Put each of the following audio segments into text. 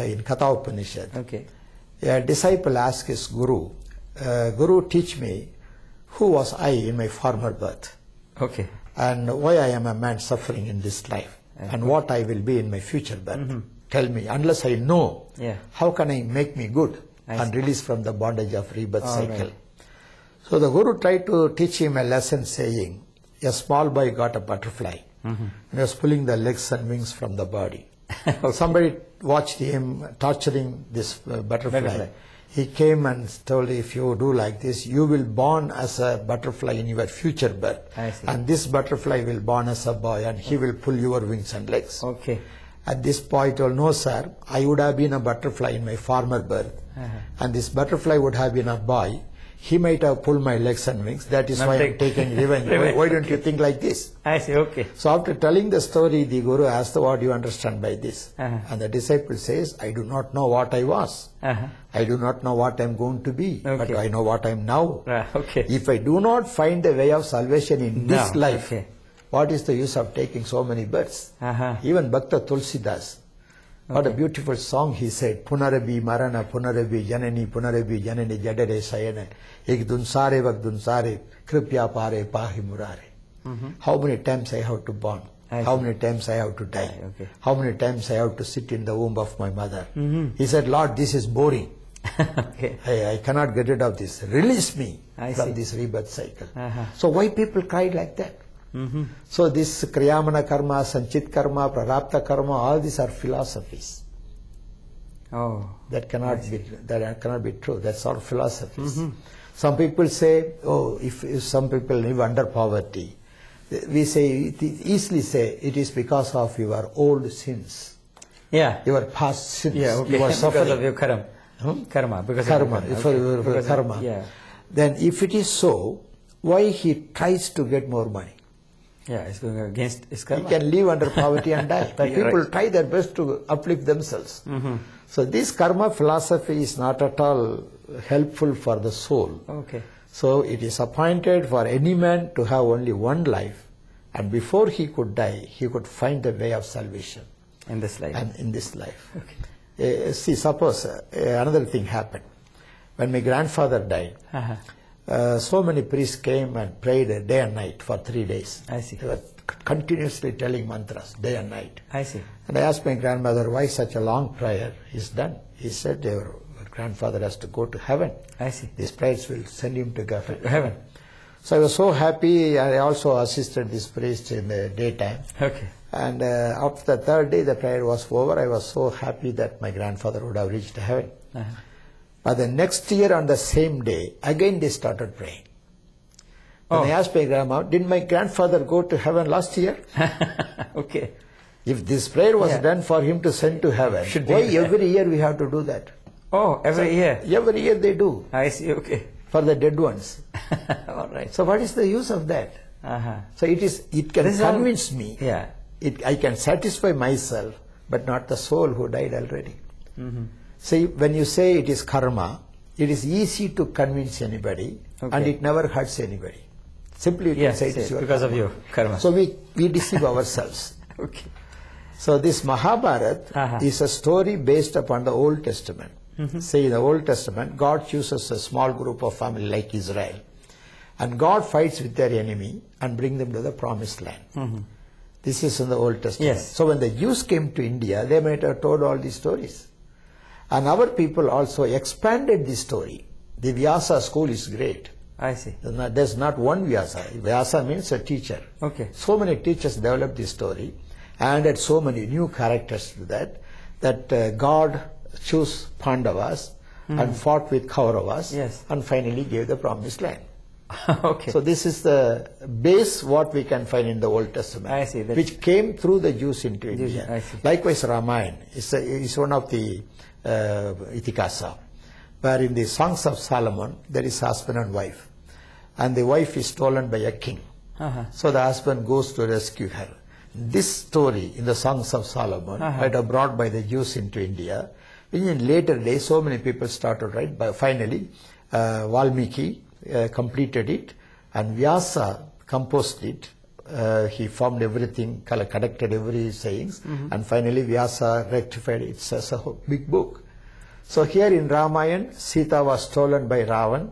in Katha Upanishad. Okay. A disciple asked his Guru, Guru, teach me who was I in my former birth, Okay. and why I am a man suffering in this life, and what I will be in my future birth. Tell me, unless I know, how can I make me good and release from the bondage of rebirth cycle? Right. So the Guru tried to teach him a lesson saying, a small boy got a butterfly and he was pulling the legs and wings from the body. Somebody watched him torturing this butterfly. He came and told, if you do like this, you will born as a butterfly in your future birth. And this butterfly will born as a boy and he will pull your wings and legs. Okay. At this point, told, no sir, I would have been a butterfly in my former birth. And this butterfly would have been a boy. He might have pulled my legs and wings. That is why I'm taking revenge. Why don't you think like this? I see, okay. So after telling the story, the Guru asked, what do you understand by this? And the disciple says, I do not know what I was. I do not know what I'm going to be. But I know what I'm now. Okay. If I do not find the way of salvation in this life, what is the use of taking so many births? Even Bhakta Tulsidas, what a beautiful song he said. Punarabi marana, punarabi janani, punarabi janani jadare sayana. Ek dunsare vak dunsare, kripya pare pahi murare. How many times I have to born? How many times I have to die? How many times I have to sit in the womb of my mother? He said, Lord, this is boring. I cannot get rid of this. Release me from this rebirth cycle. So why people cried like that? So this Kriyamana karma, Sanchit karma, Prarabdha karma, all these are philosophies. That cannot be true. That's all philosophies. Some people say, if some people live under poverty, we easily say it is because of your old sins. Your past sins. You are suffering. Because of your karma. Karma. Because karma. For your karma. Then if it is so, why he tries to get more money? It's going against his karma. He can live under poverty and die. But people try their best to uplift themselves. So this karma philosophy is not at all helpful for the soul. So it is appointed for any man to have only one life, and before he could die, he could find the way of salvation. In this life. And in this life. See, suppose another thing happened. When my grandfather died, so many priests came and prayed day and night for 3 days. I see. They were continuously telling mantras day and night. I see. And I asked my grandmother why such a long prayer is done. He said your grandfather has to go to heaven. I see. These prayers will send him to heaven. So I was so happy. I also assisted this priest in the daytime. And after the third day the prayer was over, I was so happy that my grandfather would have reached heaven. But the next year on the same day, again they started praying. And I asked my grandma, did my grandfather go to heaven last year? If this prayer was done for him to send to heaven, why every year we have to do that? Every year? Every year they do. I see, For the dead ones. Alright. So what is the use of that? So it can convince me. I can satisfy myself, but not the soul who died already. See, when you say it is karma, it is easy to convince anybody, and it never hurts anybody. Simply you can say it is your because karma. Of your karma. So we deceive ourselves. So this Mahabharata is a story based upon the Old Testament. Say in the Old Testament, God chooses a small group of family like Israel, and God fights with their enemy and bring them to the promised land. This is in the Old Testament. So when the Jews came to India, they might have told all these stories. And our people also expanded this story. The Vyasa school is great. I see. There's not one Vyasa. Vyasa means a teacher. So many teachers developed this story and added so many new characters to that God chose Pandavas and fought with Kauravas and finally gave the promised land. So this is the base what we can find in the Old Testament, which came through the Jews into India. Likewise, Ramayana is one of the Itikasa, where in the Songs of Solomon there is husband and wife, and the wife is stolen by a king. So the husband goes to rescue her. This story in the Songs of Solomon might have brought by the Jews into India. In later days, so many people started, but finally Valmiki completed it, and Vyasa composed it he formed everything, connected every sayings, and finally Vyasa rectified it as a big book. So here in Ramayana, Sita was stolen by Ravan,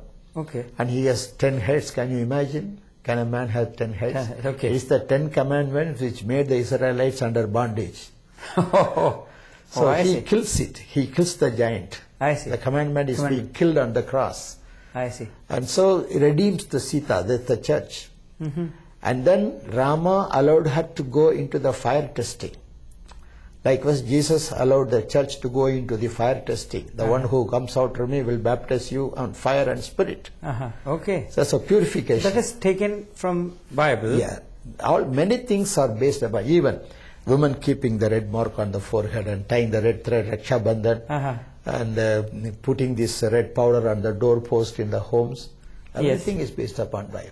and he has 10 heads. Can you imagine? Can a man have 10 heads? It's the 10 commandments which made the Israelites under bondage. So he kills it. He kills the giant. I see. The commandment is being killed on the cross. I see. And so he redeems the Sita, that's the church. And then Rama allowed her to go into the fire testing. Likewise, Jesus allowed the church to go into the fire testing. The one who comes out to me will baptize you on fire and spirit. Okay. So that's a purification. That is taken from Bible. Yeah. Many things are based upon, even women keeping the red mark on the forehead and tying the red thread, Raksha Bandhan, and putting this red powder on the doorpost in the homes. Everything is based upon Bible.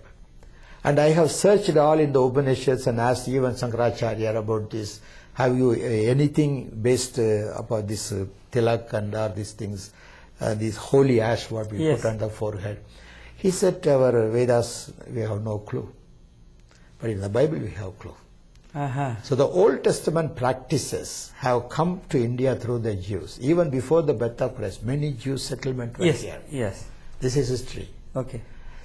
And I have searched all in the Upanishads and asked even Shankaracharya about this. Have you anything based upon this tilak and all these things, this holy ash what we put on the forehead? He said, our Vedas, we have no clue. But in the Bible we have clue. So the Old Testament practices have come to India through the Jews. Even before the birth of Christ, many Jews settlement were here. This is history.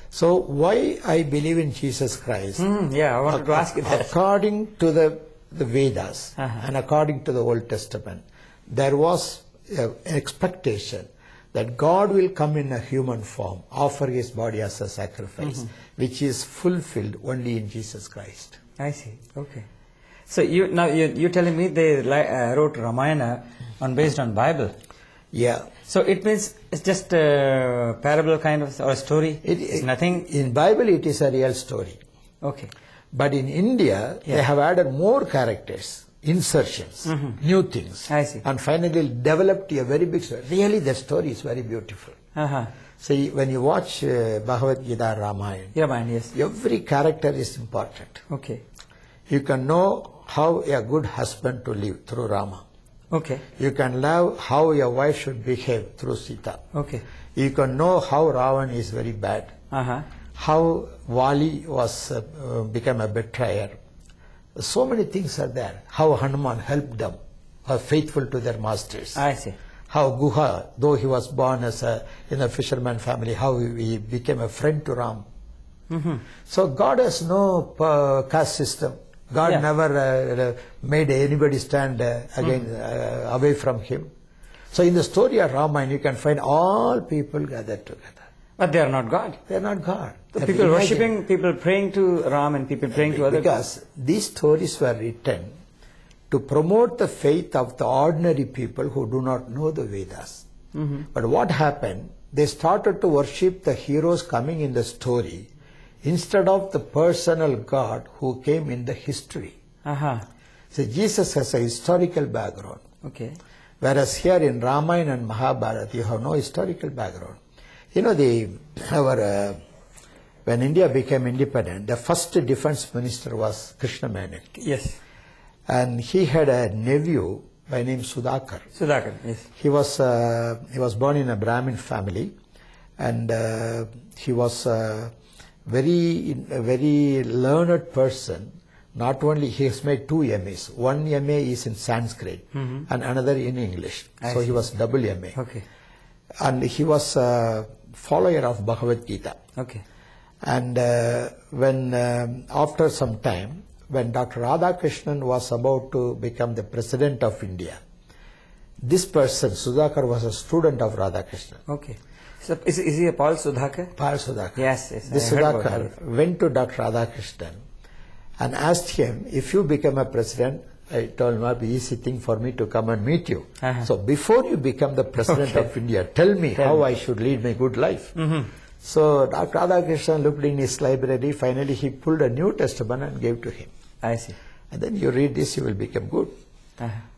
So why I believe in Jesus Christ? I wanted to ask you that. According to the Vedas and according to the Old Testament, there was an expectation that God will come in a human form, offer his body as a sacrifice, which is fulfilled only in Jesus Christ. I see. Okay. So you're telling me they wrote Ramayana based on Bible? Yeah. So it means it's just a parable kind of or a story? It's nothing? In Bible it is a real story. Okay. But in India, they have added more characters, insertions, new things. I see. And finally developed a very big story. Really the story is very beautiful. See, when you watch Bhagavad Gita, Ramayana, every character is important. Okay. You can know how a good husband to live through Rama. Okay. You can know how your wife should behave through Sita. Okay. You can know how Ravan is very bad. How Vali was become a betrayer. So many things are there. How Hanuman helped them, are faithful to their masters. I see. How Guha, though he was born as in a fisherman family, how he became a friend to Ram. So God has no caste system. God never made anybody stand away from him. So in the story of Ramayana, you can find all people gathered together. But they are not God. They are not God. So people worshipping, people praying to Ram and people praying to other gods. Because these stories were written to promote the faith of the ordinary people who do not know the Vedas. But what happened? They started to worship the heroes coming in the story instead of the personal God who came in the history. So Jesus has a historical background. Okay. Whereas here in Ramayana and Mahabharata, you have no historical background. You know, when India became independent, the first defense minister was Krishna Menon. Yes. And he had a nephew by name Sudhakar. Sudhakar, yes. He was born in a Brahmin family, and he was a very learned person. Not only he has made 2 MAs. One MA is in Sanskrit and another in English. So he was double MA. Okay. And he was a follower of Bhagavad Gita. Okay. And when after some time, when Dr. Radhakrishnan was about to become the president of India, this person, Sudhakar, was a student of Radhakrishnan. Okay. So is he a Paul Sudhakar? Paul Sudhakar. Yes. This Sudhakar went to Dr. Radhakrishnan and asked him, if you become a president, I told him, it would be easy thing for me to come and meet you. So before you become the president of India, tell me how I should lead my good life. So Dr. Radhakrishnan looked in his library. Finally, he pulled a New Testament and gave to him. I see. And then you read this, you will become good.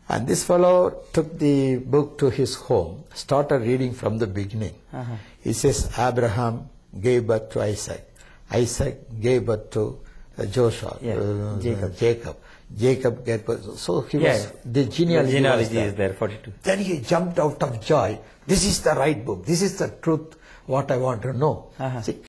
And this fellow took the book to his home, started reading from the beginning. He says, Abraham gave birth to Isaac. Isaac gave birth to Joshua, Jacob. Jacob gave birth. So he was, the genealogy is there, 42. Then he jumped out of joy. This is the right book. This is the truth, what I want to know. See,